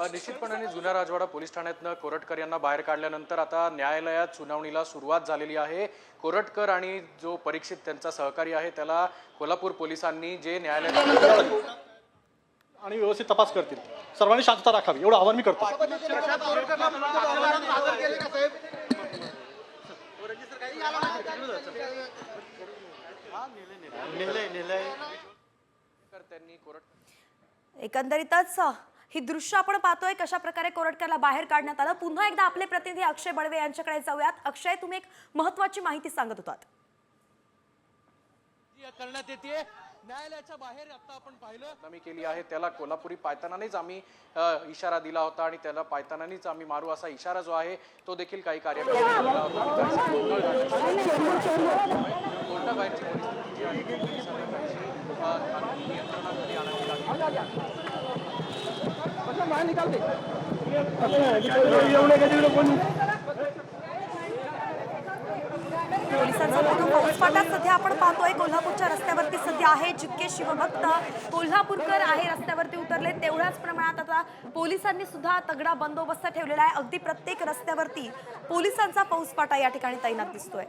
निश्चितपणाने जुन्या राजवाडा पोलीस ठाण्यातनं कोरटकर यांना बाहेर काढल्यानंतर आता न्यायालयात सुनावणीला सुरुवात झालेली आहे। कोरटकर आणि जो परीक्षित त्यांचा सहकारी आहे त्याला कोल्हापूर पोलिसांनी जे न्यायालयात आणि व्यवस्थित तपास करतील। सर्वांनी शांतता राखावी एवढं आवाहन मी करतो। एकंदरीतच ही दृश्य आपण पाहतोय कशा प्रकारे कोरटकरला बाहेर काढण्यात आलं। पुन्हा एकदा आपले प्रतिनिधी अक्षय बळवे यांच्याकडे जाऊयात। अक्षय, तुम्ही एक महत्त्वाची माहिती सांगत होतात। करण्यात येते न्यायालयाच्या बाहेर आता आपण पाहिलं आम्ही केली आहे त्याला कोल्हापुरी पायतानानेच आम्ही इशारा दिला होता आणि त्याला पायतानानेच आम्ही मारू असा इशारा जो आहे तो देखील काही कार्यकर्त्यांनी दिला होता। कोर्टाबाहेरची परिस्थिती जी आहे ती पोलिसांनी काहीशी नियंत्रणाखाली आणावी लागली। पोलिसांचा मोठा फौजफाटा सध्या आपण पाहतोय कोल्हापूरच्या रस्त्यावरती सध्या आहे। जितके शिवभक्त कोल्हापूरकर आहे रस्त्यावरती उतरले तेवढ्याच प्रमाणात आता पोलिसांनी सुद्धा तगडा बंदोबस्त ठेवलेला आहे। अगदी प्रत्येक रस्त्यावरती पोलिसांचा फौजफाटा या ठिकाणी तैनात दिसतोय।